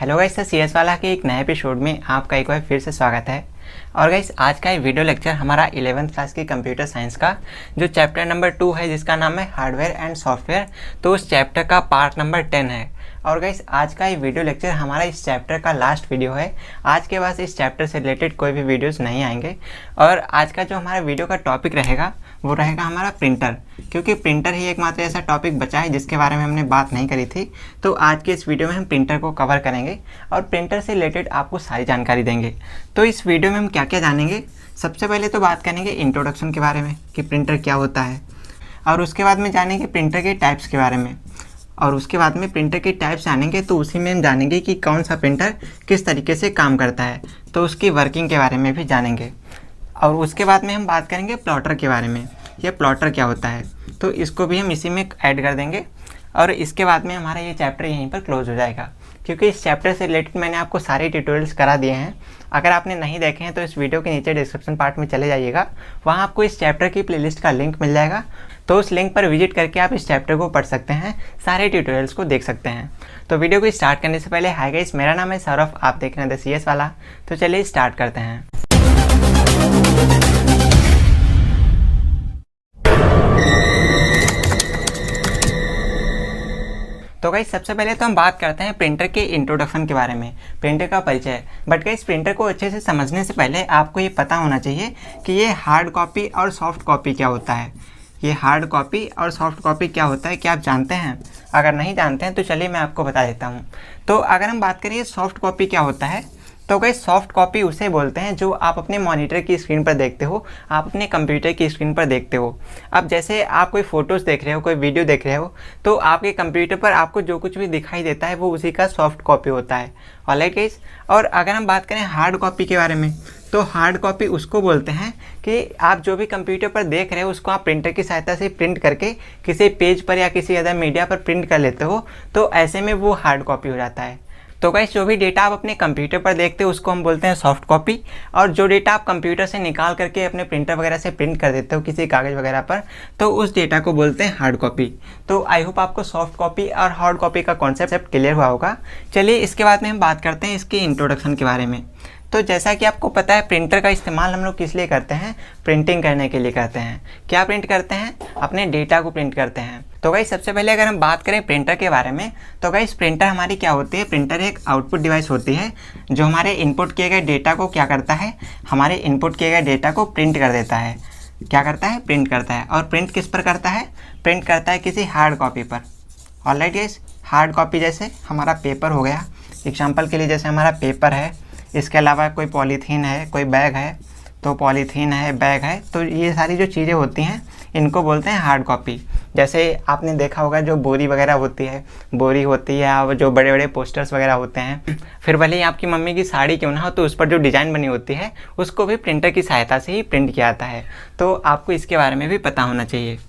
Hello guys, CS वाला के एक नए एपिसोड में आपका एक बार फिर से स्वागत है। और गाइस, आज का ये वीडियो लेक्चर हमारा 11th क्लास की कंप्यूटर साइंस का जो चैप्टर नंबर 2 है, जिसका नाम है हार्डवेयर एंड सॉफ्टवेयर, तो उस चैप्टर का पार्ट नंबर 10 है। और गाइस, आज का ये वीडियो लेक्चर हमारा इस चैप्टर का लास्ट वीडियो है। आज के बाद इस चैप्टर से रिलेटेड कोई भी वीडियोस नहीं आएंगे। और आज का जो हमारा वीडियो का टॉपिक रहेगा वो रहेगा हमारा प्रिंटर, क्योंकि प्रिंटर ही एकमात्र ऐसा टॉपिक बचा है जिसके बारे में हमने बात नहीं करी थी। तो आज के इस वीडियो में हम प्रिंटर को कवर करेंगे और प्रिंटर से रिलेटेड आपको सारी जानकारी देंगे। तो इस वीडियो में हम क्या क्या जानेंगे, सबसे पहले तो बात करेंगे इंट्रोडक्शन के बारे में कि प्रिंटर क्या होता है, और उसके बाद में जानेंगे प्रिंटर के टाइप्स के बारे में, और उसके बाद में प्रिंटर के टाइप्स जानेंगे तो उसी में हम जानेंगे कि कौन सा प्रिंटर किस तरीके से काम करता है, तो उसकी वर्किंग के बारे में भी जानेंगे। और उसके बाद में हम बात करेंगे प्लॉटर के बारे में, यह प्लॉटर क्या होता है, तो इसको भी हम इसी में ऐड कर देंगे। और इसके बाद में हमारा ये चैप्टर यहीं पर क्लोज हो जाएगा, क्योंकि इस चैप्टर से रिलेटेड मैंने आपको सारे ट्यूटोरियल्स करा दिए हैं। अगर आपने नहीं देखे हैं तो इस वीडियो के नीचे डिस्क्रिप्शन पार्ट में चले जाइएगा, वहाँ आपको इस चैप्टर की प्लेलिस्ट का लिंक मिल जाएगा। तो उस लिंक पर विजिट करके आप इस चैप्टर को पढ़ सकते हैं, सारे ट्यूटोरियल्स को देख सकते हैं। तो वीडियो को स्टार्ट करने से पहले हाय गाइस, मेरा नाम है सौरभ, आप देख रहे हैं द CS वाला। तो चलिए स्टार्ट करते हैं। तो गाइस, सबसे पहले तो हम बात करते हैं प्रिंटर के इंट्रोडक्शन के बारे में, प्रिंटर का परिचय। बट गाइस, प्रिंटर को अच्छे से समझने से पहले आपको ये पता होना चाहिए कि ये हार्ड कॉपी और सॉफ्ट कॉपी क्या होता है। ये हार्ड कॉपी और सॉफ्ट कॉपी क्या होता है, क्या आप जानते हैं? अगर नहीं जानते हैं तो चलिए मैं आपको बता देता हूँ। तो अगर हम बात करें सॉफ्ट कॉपी क्या होता है, तो गाइस सॉफ्ट कॉपी उसे बोलते हैं जो आप अपने मॉनिटर की स्क्रीन पर देखते हो, आप अपने कंप्यूटर की स्क्रीन पर देखते हो। अब जैसे आप कोई फ़ोटोज़ देख रहे हो, कोई वीडियो देख रहे हो, तो आपके कंप्यूटर पर आपको जो कुछ भी दिखाई देता है वो उसी का सॉफ्ट कॉपी होता है। ऑलराइट गाइस, और अगर हम बात करें हार्ड कॉपी के बारे में, तो हार्ड कॉपी उसको बोलते हैं कि आप जो भी कंप्यूटर पर देख रहे हो उसको आप प्रिंटर की सहायता से प्रिंट करके किसी पेज पर या किसी अदर मीडिया पर प्रिंट कर लेते हो, तो ऐसे में वो हार्ड कॉपी हो जाता है। तो गाइस, जो भी डेटा आप अपने कंप्यूटर पर देखते हो उसको हम बोलते हैं सॉफ्ट कॉपी, और जो डेटा आप कंप्यूटर से निकाल करके अपने प्रिंटर वगैरह से प्रिंट कर देते हो किसी कागज़ वगैरह पर, तो उस डेटा को बोलते हैं हार्ड कॉपी। तो आई होप आपको सॉफ्ट कॉपी और हार्ड कॉपी का कॉन्सेप्ट क्लियर हुआ होगा। चलिए इसके बाद में हम बात करते हैं इसके इंट्रोडक्शन के बारे में। तो जैसा कि आपको पता है, प्रिंटर का इस्तेमाल हम लोग किस लिए करते हैं? प्रिंटिंग करने के लिए करते हैं। क्या प्रिंट करते हैं? अपने डेटा को प्रिंट करते हैं। तो गाइस, सबसे पहले अगर हम बात करें प्रिंटर के बारे में, तो गाइस प्रिंटर हमारी क्या होती है? प्रिंटर एक आउटपुट डिवाइस होती है जो हमारे इनपुट किए गए डेटा को क्या करता है? हमारे इनपुट किए गए डेटा को प्रिंट कर देता है। क्या करता है? प्रिंट करता है। और प्रिंट किस पर करता है? प्रिंट करता है किसी हार्ड कॉपी पर। ऑलराइट गाइस, हार्ड कॉपी जैसे हमारा पेपर हो गया, एग्जाम्पल के लिए जैसे हमारा पेपर है, इसके अलावा कोई पॉलीथीन है, कोई बैग है, तो पॉलीथीन है, बैग है, तो ये सारी जो चीज़ें होती हैं इनको बोलते हैं हार्ड कॉपी। जैसे आपने देखा होगा जो बोरी वगैरह होती है, और जो बड़े बड़े पोस्टर्स वगैरह होते हैं, फिर भले ही आपकी मम्मी की साड़ी क्यों ना हो, तो उस पर जो डिज़ाइन बनी होती है उसको भी प्रिंटर की सहायता से ही प्रिंट किया जाता है। तो आपको इसके बारे में भी पता होना चाहिए।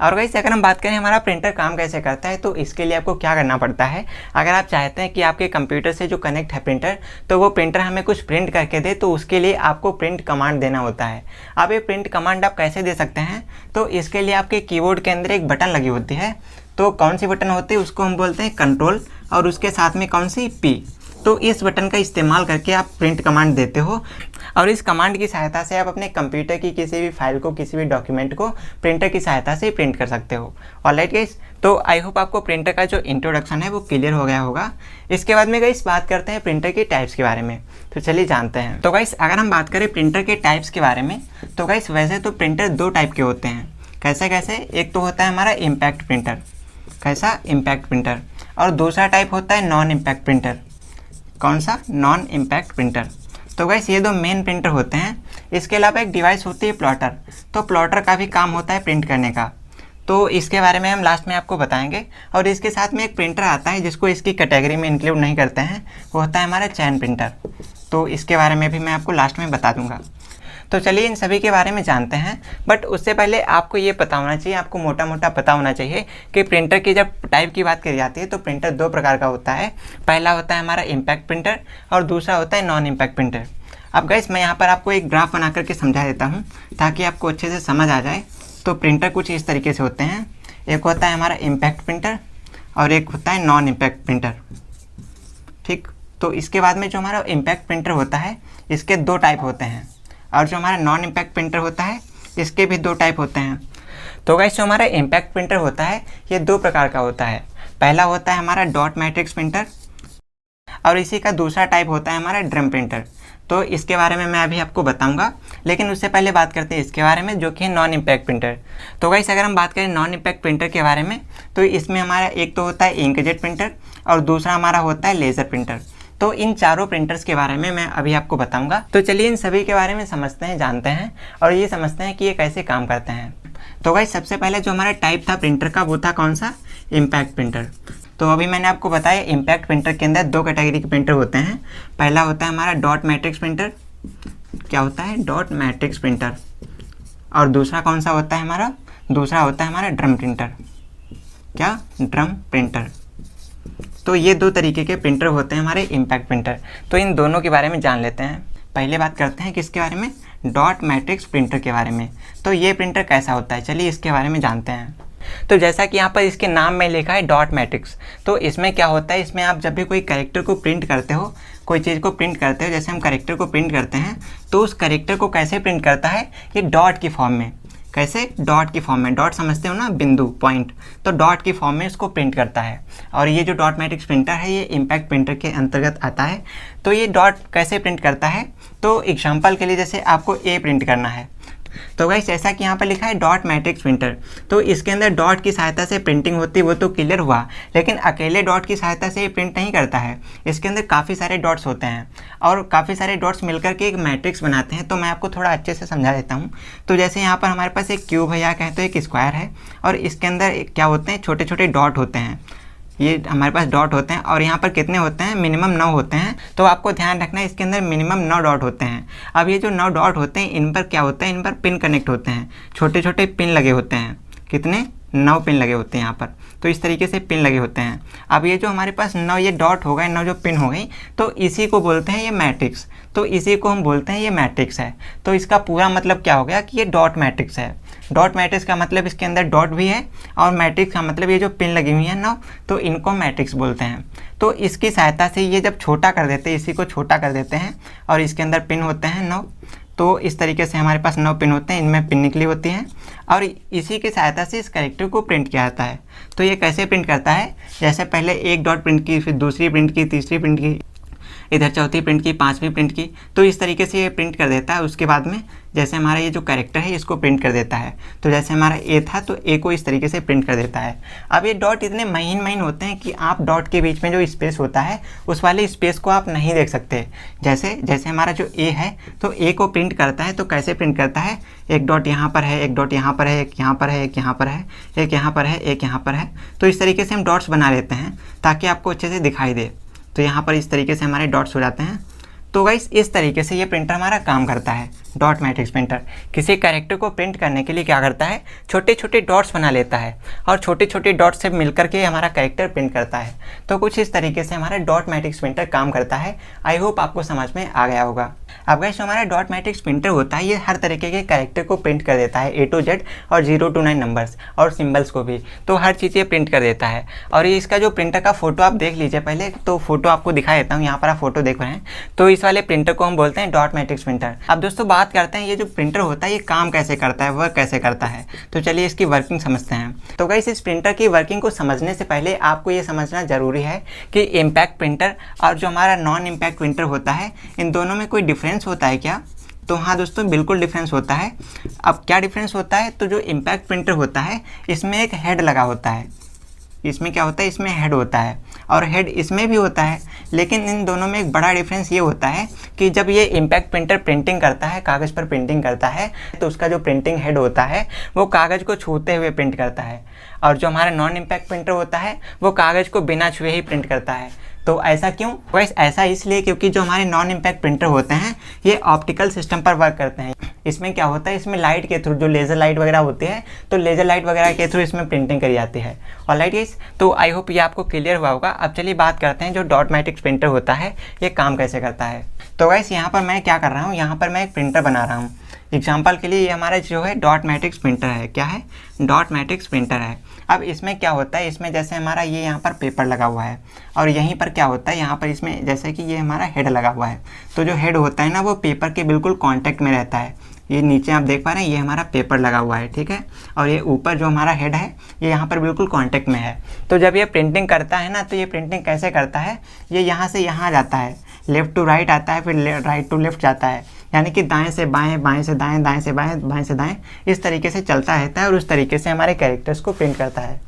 और गाइस, अगर हम बात करें हमारा प्रिंटर काम कैसे करता है, तो इसके लिए आपको क्या करना पड़ता है? अगर आप चाहते हैं कि आपके कंप्यूटर से जो कनेक्ट है प्रिंटर, तो वो प्रिंटर हमें कुछ प्रिंट करके दे, तो उसके लिए आपको प्रिंट कमांड देना होता है। अब ये प्रिंट कमांड आप कैसे दे सकते हैं? तो इसके लिए आपके कीबोर्ड के अंदर एक बटन लगी होती है। तो कौन सी बटन होती है? उसको हम बोलते हैं कंट्रोल, और उसके साथ में कौन सी? P। तो इस बटन का इस्तेमाल करके आप प्रिंट कमांड देते हो, और इस कमांड की सहायता से आप अपने कंप्यूटर की किसी भी फाइल को, किसी भी डॉक्यूमेंट को प्रिंटर की सहायता से प्रिंट कर सकते हो। ऑलराइट गाइस, तो आई होप आपको प्रिंटर का जो इंट्रोडक्शन है वो क्लियर हो गया होगा। इसके बाद में गाइस बात करते हैं प्रिंटर के टाइप्स के बारे में। तो चलिए जानते हैं। तो गाइस, अगर हम बात करें प्रिंटर के टाइप्स के बारे में, तो गाइस वैसे तो प्रिंटर दो टाइप के होते हैं। कैसे कैसे? एक तो होता है हमारा इम्पैक्ट प्रिंटर। कैसा? Impact printer. और दूसरा टाइप होता है नॉन इम्पैक्ट प्रिंटर। कौन सा? Non impact printer. तो गाइस, ये दो मेन प्रिंटर होते हैं। इसके अलावा एक डिवाइस होती है प्लॉटर। तो प्लॉटर का भी काम होता है प्रिंट करने का, तो इसके बारे में हम लास्ट में आपको बताएंगे। और इसके साथ में एक प्रिंटर आता है जिसको इसकी कैटेगरी में इंक्लूड नहीं करते हैं, वो होता है हमारा चैन प्रिंटर। तो इसके बारे में भी मैं आपको लास्ट में बता दूंगा। तो चलिए इन सभी के बारे में जानते हैं। बट उससे पहले आपको ये पता होना चाहिए, आपको मोटा मोटा पता होना चाहिए कि प्रिंटर की जब टाइप की बात करी जाती है तो प्रिंटर दो प्रकार का होता है। पहला होता है हमारा इम्पैक्ट प्रिंटर, और दूसरा होता है नॉन इम्पैक्ट प्रिंटर। अब गाइस, मैं यहाँ पर आपको एक ग्राफ बना करके समझा देता हूँ ताकि आपको अच्छे से समझ आ जाए। तो प्रिंटर कुछ इस तरीके से होते हैं। एक होता है हमारा इम्पैक्ट प्रिंटर और एक होता है नॉन इम्पैक्ट प्रिंटर। ठीक, तो इसके बाद में जो हमारा इम्पैक्ट प्रिंटर होता है इसके 2 टाइप होते हैं, और जो हमारा नॉन इम्पैक्ट प्रिंटर होता है इसके भी 2 टाइप होते हैं। तो गाइस जो हमारा इम्पैक्ट प्रिंटर होता है ये 2 प्रकार का होता है। पहला होता है हमारा डॉट मैट्रिक्स प्रिंटर, और इसी का दूसरा टाइप होता है हमारा ड्रम प्रिंटर। तो इसके बारे में मैं अभी आपको बताऊंगा, लेकिन उससे पहले बात करते हैं इसके बारे में जो कि है नॉन इम्पैक्ट प्रिंटर। तो गाइस अगर हम बात करें नॉन इम्पैक्ट प्रिंटर के बारे में, तो इसमें हमारा एक तो होता है इंकजेट प्रिंटर और दूसरा हमारा होता है लेज़र प्रिंटर। तो इन चारों प्रिंटर्स के बारे में मैं अभी आपको बताऊंगा। तो चलिए इन सभी के बारे में समझते हैं, जानते हैं और ये समझते हैं कि ये कैसे काम करते हैं। तो गाइस सबसे पहले जो हमारा टाइप था प्रिंटर का वो था कौन सा, इम्पैक्ट प्रिंटर। तो अभी मैंने आपको बताया इम्पैक्ट प्रिंटर के अंदर 2 कैटेगरी के प्रिंटर होते हैं। पहला होता है हमारा डॉट मैट्रिक्स प्रिंटर, क्या होता है डॉट मैट्रिक्स प्रिंटर, और दूसरा कौन सा होता है हमारा, दूसरा होता है हमारा ड्रम प्रिंटर, क्या ड्रम प्रिंटर। तो ये 2 तरीके के प्रिंटर होते हैं हमारे इम्पैक्ट प्रिंटर। तो इन दोनों के बारे में जान लेते हैं। पहले बात करते हैं किसके बारे में, डॉट मैट्रिक्स प्रिंटर के बारे में। तो ये प्रिंटर कैसा होता है, चलिए इसके बारे में जानते हैं। तो जैसा कि यहाँ पर इसके नाम में लिखा है डॉट मैट्रिक्स, तो इसमें क्या होता है, इसमें आप जब भी कोई कैरेक्टर को प्रिंट करते हो, कोई चीज़ को प्रिंट करते हो, जैसे हम कैरेक्टर को प्रिंट करते हैं, तो उस कैरेक्टर को कैसे प्रिंट करता है, ये डॉट की फॉर्म में। कैसे, डॉट की फॉर्म में। डॉट समझते हो ना, बिंदु, पॉइंट, तो डॉट की फॉर्म में इसको प्रिंट करता है। और ये जो डॉट मैट्रिक्स प्रिंटर है ये इम्पैक्ट प्रिंटर के अंतर्गत आता है। तो ये डॉट कैसे प्रिंट करता है, तो एग्जाम्पल के लिए जैसे आपको ए प्रिंट करना है, तो गाइस जैसा कि यहाँ पर लिखा है डॉट मैट्रिक्स प्रिंटर, तो इसके अंदर डॉट की सहायता से प्रिंटिंग होती है, वो तो क्लियर हुआ, लेकिन अकेले डॉट की सहायता से ये प्रिंट नहीं करता है। इसके अंदर काफ़ी सारे डॉट्स होते हैं और काफ़ी सारे डॉट्स मिलकर के एक मैट्रिक्स बनाते हैं। तो मैं आपको थोड़ा अच्छे से समझा देता हूँ। तो जैसे यहाँ पर हमारे पास एक क्यूब है या कहें तो एक स्क्वायर है, और इसके अंदर क्या होते हैं, छोटे छोटे डॉट होते हैं। ये हमारे पास डॉट होते हैं, और यहाँ पर कितने होते हैं, मिनिमम 9 होते हैं। तो आपको ध्यान रखना है इसके अंदर मिनिमम 9 डॉट होते हैं। अब ये जो 9 डॉट होते हैं इन पर क्या होता है, इन पर पिन कनेक्ट होते हैं, छोटे छोटे पिन लगे होते हैं। कितने, 9 पिन लगे होते हैं यहाँ पर। तो इस तरीके से पिन लगे होते हैं। अब ये जो हमारे पास 9 ये डॉट हो गए, 9 जो पिन हो गई, तो इसी को बोलते हैं ये मैट्रिक्स। तो इसी को हम बोलते हैं ये मैट्रिक्स है। तो इसका पूरा मतलब क्या हो गया कि ये डॉट मैट्रिक्स है। डॉट मैट्रिक्स का मतलब इसके अंदर डॉट भी है, और मैट्रिक्स का मतलब ये जो पिन लगी हुई है 9, तो इनको मैट्रिक्स बोलते हैं। तो इसकी सहायता से ये जब छोटा कर देते हैं, इसी को छोटा कर देते हैं, और इसके अंदर पिन होते हैं 9। तो इस तरीके से हमारे पास 9 पिन होते हैं, इनमें पिन निकली होती हैं, और इसी की सहायता से इस कैरेक्टर को प्रिंट किया जाता है। तो ये कैसे प्रिंट करता है, जैसे पहले एक डॉट प्रिंट की, फिर दूसरी प्रिंट की, तीसरी प्रिंट की, इधर चौथी प्रिंट की, 5वीं प्रिंट की, तो इस तरीके से ये प्रिंट कर देता है। उसके बाद में जैसे हमारा ये जो कैरेक्टर है इसको प्रिंट कर देता है। तो जैसे हमारा ए था तो ए को इस तरीके से प्रिंट कर देता है। अब ये डॉट इतने महीन महीन होते हैं कि आप डॉट के बीच में जो स्पेस होता है उस वाले स्पेस को आप नहीं देख सकते। जैसे जैसे हमारा जो ए है, तो ए को प्रिंट करता है, तो कैसे प्रिंट करता है, एक डॉट यहाँ पर है, एक डॉट यहाँ पर है, एक यहाँ पर है, एक यहाँ पर है, एक यहाँ पर है, एक यहाँ पर है। तो इस तरीके से हम डॉट्स बना लेते हैं ताकि आपको अच्छे से दिखाई दे। तो यहाँ पर इस तरीके से हमारे डॉट्स हो जाते हैं। तो गाइस इस तरीके से ये प्रिंटर हमारा काम करता है। डॉट मैट्रिक्स प्रिंटर किसी कैरेक्टर को प्रिंट करने के लिए क्या करता है, छोटे छोटे डॉट्स बना लेता है, और छोटे छोटे डॉट्स से मिलकर के हमारा कैरेक्टर प्रिंट करता है। तो कुछ इस तरीके से हमारा डॉट मैट्रिक्स प्रिंटर काम करता है। आई होप आपको समझ में आ गया होगा। अब गाइस जो हमारा डॉट मैट्रिक्स प्रिंटर होता है ये हर तरीके के कैरेक्टर को प्रिंट कर देता है, A to Z और 0 to 9 नंबर्स और सिम्बल्स को भी। तो हर चीज़ ये प्रिंट कर देता है। और ये इसका जो प्रिंटर का फोटो आप देख लीजिए पहले, तो फोटो आपको दिखा देता हूँ। यहाँ पर आप फोटो देख रहे हैं, तो इस वाले प्रिंटर को हम बोलते हैं डॉट मैट्रिक्स प्रिंटर। अब दोस्तों बात करते हैं ये जो प्रिंटर होता है ये काम कैसे करता है, वर्क कैसे करता है। तो चलिए इसकी वर्किंग समझते हैं। तो गाइस इस प्रिंटर की वर्किंग को समझने से पहले आपको ये समझना जरूरी है कि इम्पैक्ट प्रिंटर और जो हमारा नॉन इम्पैक्ट प्रिंटर होता है इन दोनों में कोई डिफरेंस होता है क्या। तो हाँ दोस्तों, बिल्कुल डिफरेंस होता है। अब क्या डिफरेंस होता है, तो जो इम्पैक्ट प्रिंटर होता है इसमें एक हेड लगा होता है। इसमें क्या होता है, इसमें हेड होता है, और हेड इसमें भी होता है। लेकिन इन दोनों में एक बड़ा डिफरेंस ये होता है कि जब ये इम्पैक्ट प्रिंटर प्रिंटिंग करता है, कागज़ पर प्रिंटिंग करता है, तो उसका जो प्रिंटिंग हेड होता है वो कागज़ को छूते हुए प्रिंट करता है, और जो हमारा नॉन इम्पैक्ट प्रिंटर होता है वो कागज़ को बिना छुए ही प्रिंट करता है। तो ऐसा क्यों, वैसे ऐसा इसलिए क्योंकि जो हमारे नॉन इम्पैक्ट प्रिंटर होते हैं ये ऑप्टिकल सिस्टम पर वर्क करते हैं। इसमें क्या होता है, इसमें लाइट के थ्रू, जो लेज़र लाइट वगैरह होती है, तो लेज़र लाइट वगैरह के थ्रू इसमें प्रिंटिंग करी जाती है। ऑलराइट गाइस, तो आई होप ये आपको क्लियर हुआ होगा। अब चलिए बात करते हैं जो डॉट मैट्रिक्स प्रिंटर होता है ये काम कैसे करता है। तो गाइस यहाँ पर मैं क्या कर रहा हूँ, यहाँ पर मैं एक प्रिंटर बना रहा हूँ। एग्जाम्पल के लिए ये हमारा जो है डॉट मैट्रिक्स प्रिंटर है। क्या है? डॉट मैट्रिक्स प्रिंटर है। अब इसमें क्या होता है, इसमें जैसे हमारा ये यहाँ पर पेपर लगा हुआ है और यहीं पर क्या होता है, यहाँ पर इसमें जैसे कि ये हमारा हेड लगा हुआ है। तो जो हेड होता है ना वो पेपर के बिल्कुल कॉन्टेक्ट में रहता है। ये नीचे आप देख पा रहे हैं, ये हमारा पेपर लगा हुआ है, ठीक है। और ये ऊपर जो हमारा हेड है ये यहाँ पर बिल्कुल कांटेक्ट में है। तो जब ये प्रिंटिंग करता है ना, तो ये प्रिंटिंग कैसे करता है, ये यहाँ से यहाँ जाता है, लेफ़्ट टू राइट आता है, फिर राइट टू लेफ़्ट जाता है, यानी कि दाएं से बाएं, बाएं से दाएं, दाएं से बाएं, बाएं से दाएं, इस तरीके से चलता रहता है और उस तरीके से हमारे कैरेक्टर्स को प्रिंट करता है।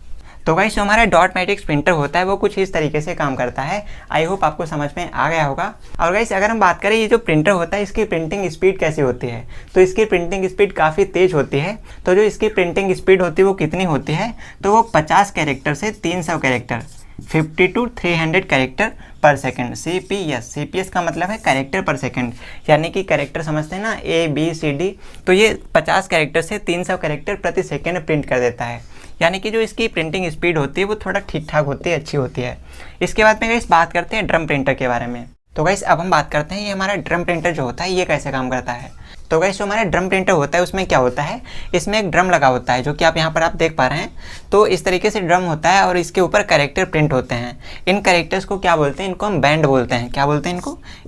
तो गाइस जो हमारा डॉट मैट्रिक्स प्रिंटर होता है वो कुछ इस तरीके से काम करता है। आई होप आपको समझ में आ गया होगा। और गाइस अगर हम बात करें ये जो प्रिंटर होता है इसकी प्रिंटिंग स्पीड कैसी होती है, तो इसकी प्रिंटिंग स्पीड काफ़ी तेज़ होती है। तो जो इसकी प्रिंटिंग स्पीड होती है वो कितनी होती है, तो वो 50 कैरेक्टर से 300 कैरेक्टर, 50 to 300 कैरेक्टर पर सेकंड, CPS का मतलब है कैरेक्टर पर सेकंड, यानी कि कैरेक्टर समझते हैं ना, ABCD। तो ये 50 कैरेक्टर से 300 कैरेक्टर प्रति सेकंड प्रिंट कर देता है, यानी कि जो इसकी प्रिंटिंग स्पीड होती है वो थोड़ा ठीक ठाक होती है, अच्छी होती है। इसके बाद में गाइस बात करते हैं ड्रम प्रिंटर के बारे में। तो गाइस अब हम बात करते हैं ये हमारा ड्रम प्रिंटर जो होता है ये कैसे काम करता है। तो गाइस जो हमारा ड्रम प्रिंटर होता है उसमें क्या होता है, इसमें एक ड्रम लगा होता है जो कि आप यहाँ पर आप देख पा रहे हैं। तो इस तरीके से ड्रम होता है और इसके ऊपर कैरेक्टर प्रिंट होते हैं। इन कैरेक्टर्स को क्या बोलते हैं, इनको हम बैंड बोलते हैं। क्या बोलते हैं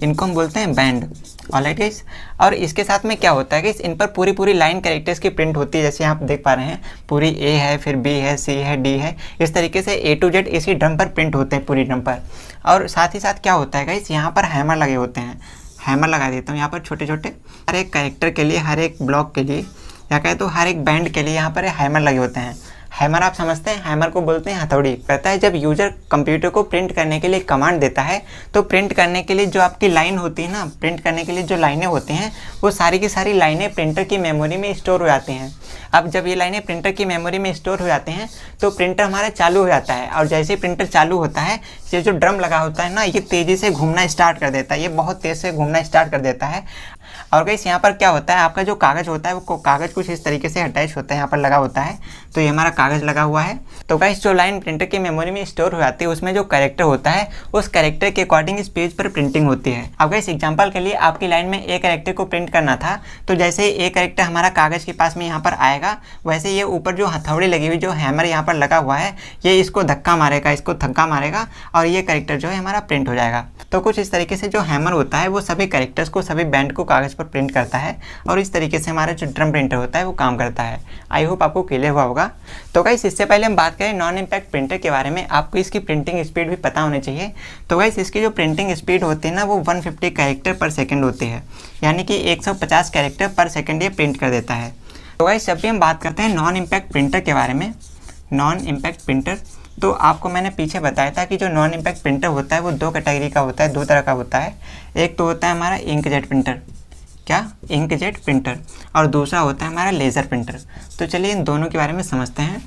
इनको हम बोलते हैं बैंड। ऑलराइट गाइस, और इसके साथ में क्या होता है कि इन पर पूरी लाइन कैरेक्टर्स की प्रिंट होती है, जैसे आप देख पा रहे हैं पूरी A है, फिर B है, C है, D है, इस तरीके से A to Z इसी ड्रम पर प्रिंट होते हैं, पूरी ड्रम पर। और साथ ही साथ क्या होता है गाइस, यहाँ पर हैमर लगे होते हैं। हैमर लगा देता हूँ यहाँ पर छोटे छोटे, हर एक कैरेक्टर के लिए, हर एक ब्लॉक के लिए, या कहे तो हर एक बैंड के लिए यहाँ पर हैमर लगे होते हैं। हैमर आप समझते हैं, हैमर को बोलते हैं हथौड़ी। कहता है जब यूजर कंप्यूटर को प्रिंट करने के लिए कमांड देता है तो प्रिंट करने के लिए जो आपकी लाइन होती है ना, प्रिंट करने के लिए जो लाइनें होती हैं वो सारी की सारी लाइनें प्रिंटर की मेमोरी में स्टोर हो जाती हैं। अब जब ये लाइनें प्रिंटर की मेमोरी में स्टोर हो जाती हैं तो प्रिंटर हमारा चालू हो जाता है, और जैसे ही प्रिंटर चालू होता है ये जो ड्रम लगा होता है ना ये तेज़ी से घूमना स्टार्ट कर देता है, ये बहुत तेज़ से घूमना स्टार्ट कर देता है। और गाइस यहाँ पर क्या होता है, आपका जो कागज़ होता है वो कागज़ कुछ इस तरीके से अटैच होता है, यहाँ पर लगा होता है। तो ये हमारा कागज़ लगा हुआ है। तो गाइस जो लाइन प्रिंटर की मेमोरी में स्टोर हो जाती है उसमें जो कैरेक्टर होता है उस कैरेक्टर के अकॉर्डिंग इस पेज पर प्रिंटिंग होती है। अब गाइस एग्जांपल के लिए आपकी लाइन में एक कैरेक्टर को प्रिंट करना था, तो जैसे ही एक कैरेक्टर हमारा कागज़ के पास में यहाँ पर आएगा वैसे ये ऊपर जो हथौड़ी लगी हुई, जो हैमर यहाँ पर लगा हुआ है, ये इसको धक्का मारेगा, इसको धक्का मारेगा और ये कैरेक्टर जो है हमारा प्रिंट हो जाएगा। तो कुछ इस तरीके से जो हैमर होता है वो सभी कैरेक्टर्स को, सभी बैंड को कागज़ पर प्रिंट करता है, और इस तरीके से हमारा जो ड्रम प्रिंटर होता है वो काम करता है। आई होप आपको क्लियर हुआ होगा। तो गाइस इससे पहले हम बात करें नॉन इम्पैक्ट प्रिंटर के बारे में, आपको इसकी प्रिंटिंग स्पीड भी पता होनी चाहिए। तो गाइस इसकी जो प्रिंटिंग स्पीड होती है ना वो 150 कैरेक्टर पर सेकंड होती है, यानी कि 150 कैरेक्टर पर सेकंड ये प्रिंट कर देता है। तो गाइस जब भी हम बात करते हैं नॉन इम्पैक्ट प्रिंटर के बारे में, नॉन इम्पैक्ट प्रिंटर, तो आपको मैंने पीछे बताया था कि जो नॉन इम्पैक्ट प्रिंटर होता है वो दो कैटेगरी का होता है, दो तरह का होता है। एक तो होता है हमारा इंकजेट प्रिंटर, क्या इंकजेट प्रिंटर, और दूसरा होता है हमारा लेज़र प्रिंटर। तो चलिए इन दोनों के बारे में समझते हैं।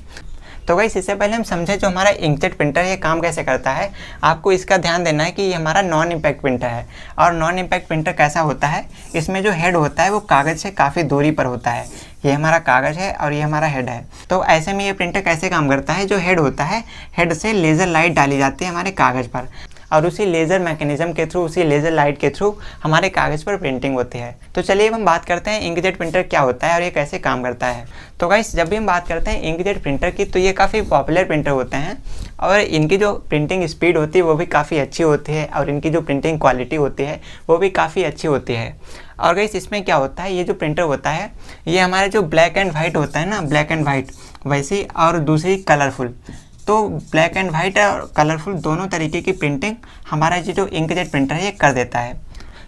तो गाइस इससे पहले हम समझें जो हमारा इंकजेट प्रिंटर ये काम कैसे करता है। आपको इसका ध्यान देना है कि ये हमारा नॉन इम्पैक्ट प्रिंटर है। और नॉन इम्पैक्ट प्रिंटर कैसा होता है, इसमें जो हेड होता है वो कागज़ से काफ़ी दूरी पर होता है। ये हमारा कागज़ है और ये हमारा हेड है। तो ऐसे में ये प्रिंटर कैसे काम करता है, जो हेड होता है, हेड से लेज़र लाइट डाली जाती है हमारे कागज़ पर, और उसी लेज़र मैकेनिज्म के थ्रू, उसी लेज़र लाइट के थ्रू हमारे कागज़ पर प्रिंटिंग होती है। तो चलिए अब हम बात करते हैं इंकजेट प्रिंटर क्या होता है और ये कैसे काम करता है। तो गाइस जब भी हम बात करते हैं इंकजेट प्रिंटर की, तो ये काफ़ी पॉपुलर प्रिंटर होते हैं और इनकी जो प्रिंटिंग स्पीड होती है वो भी काफ़ी अच्छी होती है, और इनकी जो प्रिंटिंग क्वालिटी होती है वो भी काफ़ी अच्छी होती है। और गाइस इसमें क्या होता है, ये जो प्रिंटर होता है ये हमारे जो ब्लैक एंड वाइट होता है ना, ब्लैक एंड वाइट वैसी, और दूसरी कलरफुल। तो ब्लैक एंड वाइट और कलरफुल दोनों तरीके की प्रिंटिंग हमारा ये जो इंकजेट प्रिंटर है ये कर देता है।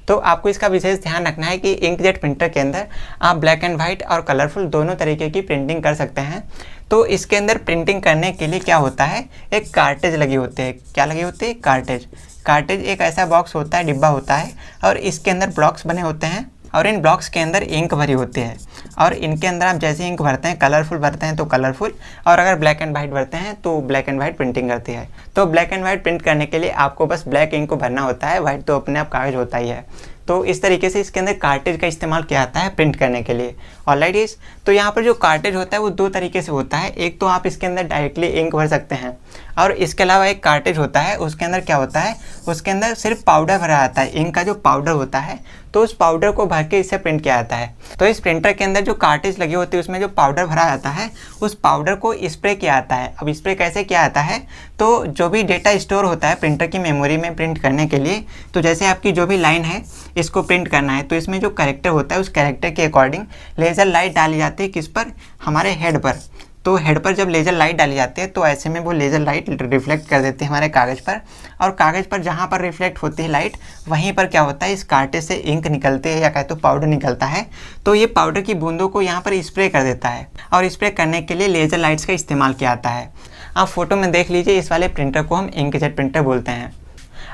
तो आपको इसका विशेष ध्यान रखना है कि इंकजेट प्रिंटर के अंदर आप ब्लैक एंड वाइट और कलरफुल दोनों तरीके की प्रिंटिंग कर सकते हैं। तो इसके अंदर प्रिंटिंग करने के लिए क्या होता है, एक कार्टेज लगी होती है। क्या लगी होती है, कार्टेज। कार्टेज एक ऐसा बॉक्स होता है, डिब्बा होता है, और इसके अंदर ब्लॉक्स बने होते हैं, और इन ब्लॉक्स के अंदर इंक भरी होती है। और इनके अंदर आप जैसे इंक भरते हैं, कलरफुल भरते हैं तो कलरफुल, और अगर ब्लैक एंड वाइट भरते हैं तो ब्लैक एंड वाइट प्रिंटिंग करती है। तो ब्लैक एंड वाइट प्रिंट करने के लिए आपको बस ब्लैक इंक को भरना होता है, वाइट तो अपने आप कागज़ होता ही है। तो इस तरीके से इसके अंदर कार्टेज का इस्तेमाल किया जाता है प्रिंट करने के लिए। ऑलराइट गाइस, तो यहाँ पर जो कार्टेज होता है वो दो तरीके से होता है। एक तो आप इसके अंदर डायरेक्टली इंक भर सकते हैं, और इसके अलावा एक कार्टेज होता है, उसके अंदर क्या होता है, उसके अंदर सिर्फ पाउडर भरा जाता है, इंक का जो पाउडर होता है, तो उस पाउडर को भर के इससे प्रिंट किया जाता है। तो इस प्रिंटर के अंदर जो कार्टेज लगी होती है उसमें जो पाउडर भरा जाता है, उस पाउडर को स्प्रे किया जाता है। अब स्प्रे कैसे किया जाता है, तो जो भी डेटा स्टोर होता है प्रिंटर की मेमोरी में प्रिंट करने के लिए, तो जैसे आपकी जो भी लाइन है इसको प्रिंट करना है, तो इसमें जो कैरेक्टर होता है उस कैरेक्टर के अकॉर्डिंग लेज़र लाइट डाली जाती है किस पर, हमारे हेड पर। तो हेड पर जब लेज़र लाइट डाली जाती है तो ऐसे में वो लेज़र लाइट रिफ्लेक्ट कर देती है हमारे कागज़ पर, और कागज़ पर जहाँ पर रिफ्लेक्ट होती है लाइट, वहीं पर क्या होता है, इस कार्टेज से इंक निकलते हैं या कहे तो पाउडर निकलता है। तो ये पाउडर की बूंदों को यहाँ पर स्प्रे कर देता है, और स्प्रे करने के लिए लेज़र लाइट्स का इस्तेमाल किया जाता है। आप फोटो में देख लीजिए, इस वाले प्रिंटर को हम इंकजेट प्रिंटर बोलते हैं।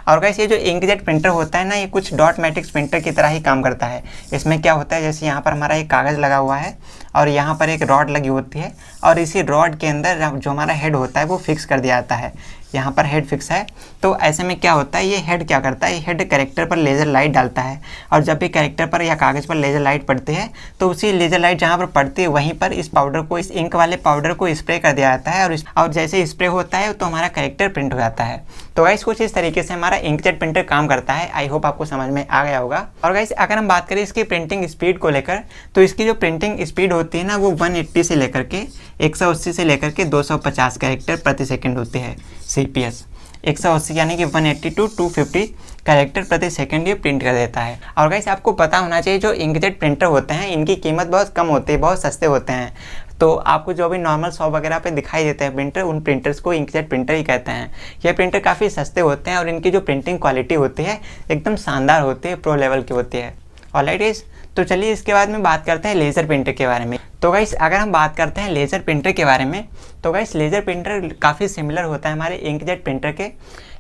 और गाइस, ये जो इंकजेट प्रिंटर होता है ना, ये कुछ डॉट मैट्रिक्स प्रिंटर की तरह ही काम करता है। इसमें क्या होता है, जैसे यहाँ पर हमारा एक कागज़ लगा हुआ है और यहाँ पर एक रॉड लगी होती है, और इसी रॉड के अंदर जो हमारा हेड होता है वो फिक्स कर दिया जाता है। यहाँ पर हेड फिक्स है, तो ऐसे में क्या होता है, ये हेड क्या करता है, ये हेड कैरेक्टर पर लेज़र लाइट डालता है, और जब भी कैरेक्टर पर या कागज़ पर लेज़र लाइट पड़ती है तो उसी लेज़र लाइट जहाँ पर पड़ती है वहीं पर इस पाउडर को, इस इंक वाले पाउडर को स्प्रे कर दिया जाता है, और जैसे स्प्रे होता है तो हमारा कैरेक्टर प्रिंट हो जाता है। तो गाइस, कुछ इस तरीके से हमारा इंकजेट प्रिंटर काम करता है। आई होप आपको समझ में आ गया होगा। और गाइस, अगर हम बात करें इसकी प्रिंटिंग स्पीड को लेकर, तो इसकी जो प्रिंटिंग स्पीड होती है ना, वो 180 से लेकर के 180 से लेकर के 250 कैरेक्टर प्रति सेकंड होती है। CPS 180 यानी कि 180 to 250 कैरेक्टर प्रति सेकंड ये प्रिंट कर देता है। और गाइस, आपको पता होना चाहिए जो इंकजेट प्रिंटर होते हैं इनकी कीमत बहुत कम होती है, बहुत सस्ते होते हैं। तो आपको जो भी नॉर्मल शॉप वगैरह पे दिखाई देते हैं प्रिंटर, उन प्रिंटर्स को इंकजेट प्रिंटर ही कहते हैं। ये प्रिंटर काफ़ी सस्ते होते हैं और इनकी जो प्रिंटिंग क्वालिटी होती है एकदम शानदार होती है, प्रो लेवल की होती है। ऑलराइट गाइस, तो चलिए इसके बाद में बात करते हैं लेज़र प्रिंटर के बारे में। तो गाइस, अगर हम बात करते हैं लेज़र प्रिंटर के बारे में, तो गाइस लेज़र प्रिंटर काफ़ी सिमिलर होता है हमारे इंकजेट प्रिंटर के,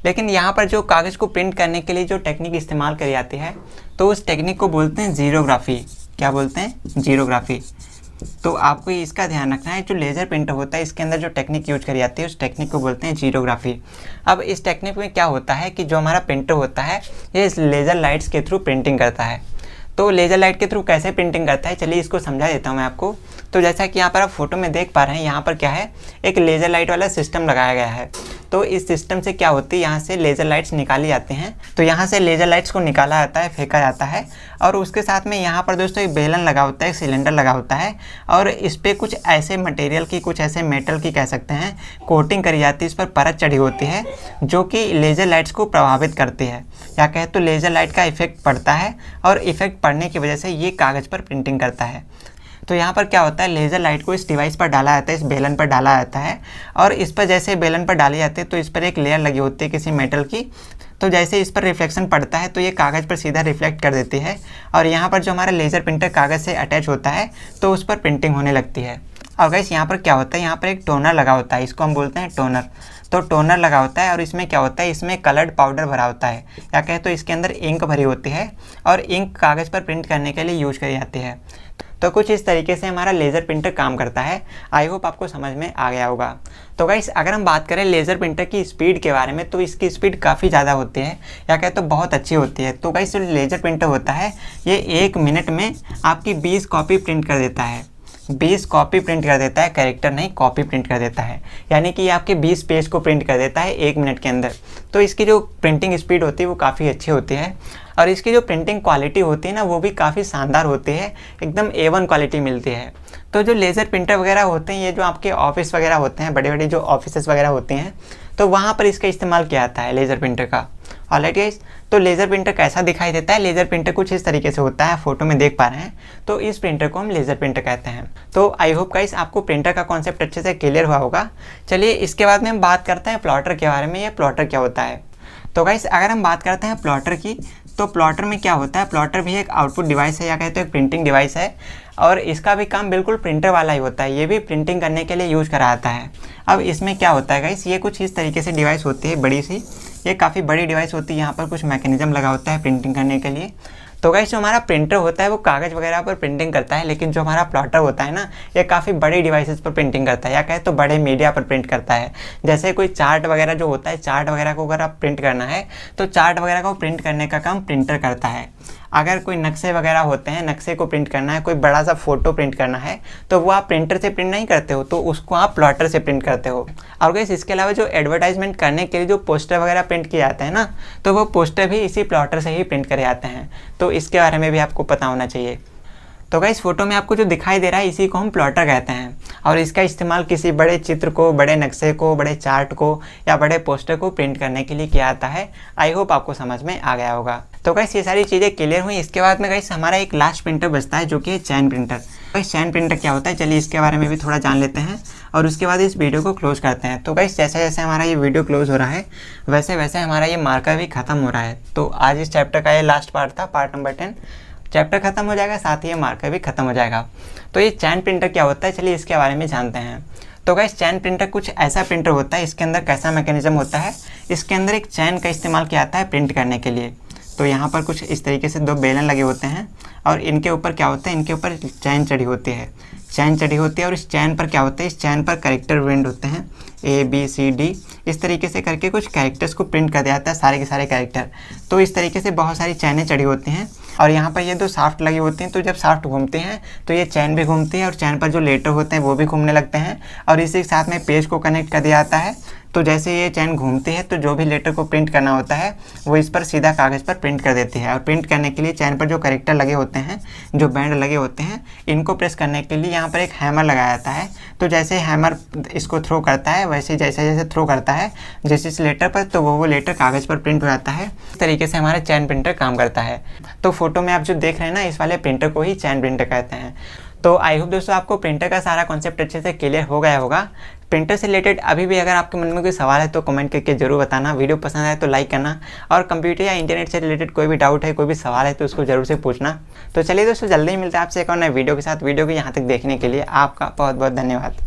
लेकिन यहाँ पर जो कागज़ को प्रिंट करने के लिए जो टेक्निक इस्तेमाल करी जाती है, तो उस टेक्निक को बोलते हैं जीरोग्राफी। क्या बोलते हैं? जीरोग्राफी। तो आपको इसका ध्यान रखना है, जो लेज़र प्रिंटर होता है इसके अंदर जो टेक्निक यूज करी जाती है उस टेक्निक को बोलते हैं जीरोग्राफी। अब इस टेक्निक में क्या होता है कि जो हमारा प्रिंटर होता है ये इस लेज़र लाइट्स के थ्रू प्रिंटिंग करता है। तो लेज़र लाइट के थ्रू कैसे प्रिंटिंग करता है, चलिए इसको समझा देता हूँ मैं आपको। तो जैसा कि यहाँ पर आप फोटो में देख पा रहे हैं, यहाँ पर क्या है, एक लेज़र लाइट वाला सिस्टम लगाया गया है। तो इस सिस्टम से क्या होती है, यहाँ से लेज़र लाइट्स निकाली जाती हैं। तो यहाँ से लेज़र लाइट्स को निकाला जाता है, फेंका जाता है, और उसके साथ में यहाँ पर दोस्तों एक बेलन लगा होता है, एक सिलेंडर लगा होता है, और इस पर कुछ ऐसे मटेरियल की, कुछ ऐसे मेटल की कह सकते हैं, कोटिंग करी जाती है, इस पर परत चढ़ी होती है जो कि लेज़र लाइट्स को प्रभावित करती है, या कहे तो लेज़र लाइट का इफेक्ट पड़ता है, और इफेक्ट पड़ने की वजह से ये कागज़ पर प्रिंटिंग करता है। तो यहाँ पर क्या होता है, लेज़र लाइट को इस डिवाइस पर डाला जाता है, इस बेलन पर डाला जाता है, और इस पर जैसे बेलन पर डाली जाती है तो इस पर एक लेयर लगी होती है किसी मेटल की। तो जैसे इस पर रिफ्लेक्शन पड़ता है तो ये कागज़ पर सीधा रिफ्लेक्ट कर देती है, और यहाँ पर जो हमारा लेज़र प्रिंटर कागज़ से अटैच होता है तो उस पर प्रिंटिंग होने लगती है। और गाइस, यहाँ पर क्या होता है, यहाँ पर एक टोनर लगा होता है, इसको हम बोलते हैं टोनर। तो टोनर लगा होता है, और इसमें क्या होता है, इसमें कलर्ड पाउडर भरा होता है, या कहे तो इसके अंदर इंक भरी होती है, और इंक कागज़ पर प्रिंट करने के लिए यूज करी जाती है। तो कुछ इस तरीके से हमारा लेज़र प्रिंटर काम करता है। आई होप आपको समझ में आ गया होगा। तो गाइस, अगर हम बात करें लेज़र प्रिंटर की स्पीड के बारे में, तो इसकी स्पीड काफ़ी ज़्यादा होती है, या कहे तो बहुत अच्छी होती है। तो गाइस, जो लेज़र प्रिंटर होता है ये 1 मिनट में आपकी 20 कॉपी प्रिंट कर देता है। 20 कॉपी प्रिंट कर देता है, कैरेक्टर नहीं, कॉपी प्रिंट कर देता है, यानी कि ये आपके 20 पेज को प्रिंट कर देता है 1 मिनट के अंदर। तो इसकी जो प्रिंटिंग स्पीड होती है वो काफ़ी अच्छी होती है, और इसकी जो प्रिंटिंग क्वालिटी होती है ना, वो भी काफ़ी शानदार होती है, एकदम A1 क्वालिटी मिलती है। तो जो लेज़र प्रिंटर वगैरह होते हैं, ये जो आपके ऑफिस वगैरह होते हैं, बड़े बड़े जो ऑफिसेस वगैरह होते हैं, तो वहाँ पर इसका इस्तेमाल किया जाता है लेज़र प्रिंटर का। ऑलराइट गाइस, तो लेज़र प्रिंटर कैसा दिखाई देता है, लेज़र प्रिंटर कुछ इस तरीके से होता है, फोटो में देख पा रहे हैं। तो इस प्रिंटर को हम लेज़र प्रिंटर कहते हैं। तो आई होप गाइस आपको प्रिंटर का कॉन्सेप्ट अच्छे से क्लियर हुआ होगा। चलिए इसके बाद में हम बात करते हैं प्लॉटर के बारे में। ये प्लॉटर क्या होता है? तो गाइस, अगर हम बात करते हैं प्लॉटर की, तो प्लॉटर में क्या होता है, प्लॉटर भी एक आउटपुट डिवाइस है, या कहते हैं एक प्रिंटिंग डिवाइस है, और इसका भी काम बिल्कुल प्रिंटर वाला ही होता है। ये भी प्रिंटिंग करने के लिए यूज़ करा जाता है। अब इसमें क्या होता है गाइस, ये कुछ इस तरीके से डिवाइस होती है, बड़ी सी, ये काफ़ी बड़ी डिवाइस होती है। यहाँ पर कुछ मैकेनिज्म लगा होता है प्रिंटिंग करने के लिए। तो गाइस, जो हमारा प्रिंटर होता है वो कागज़ वगैरह पर प्रिंटिंग करता है, लेकिन जो हमारा प्लॉटर होता है ना, ये काफ़ी बड़ी डिवाइसेस पर प्रिंटिंग करता है, या कहे तो बड़े मीडिया पर प्रिंट करता है। जैसे कोई चार्ट वगैरह जो होता है, चार्ट वगैरह को अगर आप प्रिंट करना है तो चार्ट वगैरह को प्रिंट करने का काम प्रिंटर करता है। अगर कोई नक्शे वगैरह होते हैं, नक्शे को प्रिंट करना है, कोई बड़ा सा फोटो प्रिंट करना है, तो वो आप प्रिंटर से प्रिंट नहीं करते हो, तो उसको आप प्लॉटर से प्रिंट करते हो। और गाइस इसके अलावा जो एडवर्टाइजमेंट करने के लिए जो पोस्टर वगैरह प्रिंट किए जाते हैं ना, तो वो पोस्टर भी इसी प्लॉटर से ही प्रिंट करे जाते हैं। तो इसके बारे में भी आपको पता होना चाहिए। तो गाइस फोटो में आपको जो दिखाई दे रहा है इसी को हम प्लॉटर कहते हैं, और इसका इस्तेमाल किसी बड़े चित्र को, बड़े नक्शे को, बड़े चार्ट को या बड़े पोस्टर को प्रिंट करने के लिए किया जाता है। आई होप आपको समझ में आ गया होगा। तो गाइस ये सारी चीज़ें क्लियर हुई। इसके बाद में गाइस हमारा एक लास्ट प्रिंटर बचता है जो कि है चैन प्रिंटर। गाइस चैन प्रिंटर क्या होता है, चलिए इसके बारे में भी थोड़ा जान लेते हैं और उसके बाद इस वीडियो को क्लोज करते हैं। तो गाइस जैसे जैसे हमारा ये वीडियो क्लोज हो रहा है वैसे वैसे हमारा ये मार्कर भी खत्म हो रहा है। तो आज इस चैप्टर का ये लास्ट पार्ट था, पार्ट नंबर 10। चैप्टर खत्म हो जाएगा, साथ ही ये मार्कर भी खत्म हो जाएगा। तो ये चैन प्रिंटर क्या होता है, चलिए इसके बारे में जानते हैं। तो गाइस चैन प्रिंटर कुछ ऐसा प्रिंटर होता है, इसके अंदर कैसा मैकेनिज्म होता है, इसके अंदर एक चैन का इस्तेमाल किया जाता है प्रिंट करने के लिए। तो यहाँ पर कुछ इस तरीके से 2 बेलन लगे होते हैं और इनके ऊपर क्या होता है, इनके ऊपर चैन चढ़ी होती है, चैन चढ़ी होती है और इस चैन पर क्या होता है, इस चैन पर कैरेक्टर प्रिंट होते हैं ABCD। इस तरीके से करके कुछ कैरेक्टर्स को प्रिंट कर दिया जाता है, सारे के सारे कैरेक्टर। तो इस तरीके से बहुत सारी चैनें चढ़ी होती हैं और यहाँ पर ये 2 शाफ्ट लगी होती हैं। तो जब शाफ्ट घूमते हैं तो ये चैन भी घूमती है और चैन पर जो लेटर होते हैं वो भी घूमने लगते हैं और इसी के साथ में पेज को कनेक्ट कर दिया जाता है। तो जैसे ये चैन घूमती है तो जो भी लेटर को प्रिंट करना होता है वो इस पर सीधा कागज़ पर प्रिंट कर देती है। और प्रिंट करने के लिए चैन पर जो कैरेक्टर लगे होते हैं, जो बैंड लगे होते हैं, इनको प्रेस करने के लिए यहाँ पर एक हैमर लगाया जाता है। तो जैसे हैमर इसको थ्रो करता है वैसे जैसे जैसे थ्रो करता है जैसे इस लेटर पर, तो वो लेटर कागज़ पर प्रिंट हो जाता है। इस तरीके से हमारा चैन प्रिंटर काम करता है। तो फोटो में आप जो देख रहे हैं ना, इस वाले प्रिंटर को ही चैन प्रिंटर कहते हैं। तो आई होप दोस्तों आपको प्रिंटर का सारा कॉन्सेप्ट अच्छे से क्लियर हो गया होगा। प्रिंटर से रिलेटेड अभी भी अगर आपके मन में कोई सवाल है तो कमेंट करके जरूर बताना। वीडियो पसंद आए तो लाइक करना और कंप्यूटर या इंटरनेट से रिलेटेड कोई भी डाउट है, कोई भी सवाल है तो उसको जरूर से पूछना। तो चलिए दोस्तों जल्दी ही मिलते हैं आपसे एक और नए वीडियो के साथ। वीडियो को यहाँ तक देखने के लिए आपका बहुत बहुत धन्यवाद।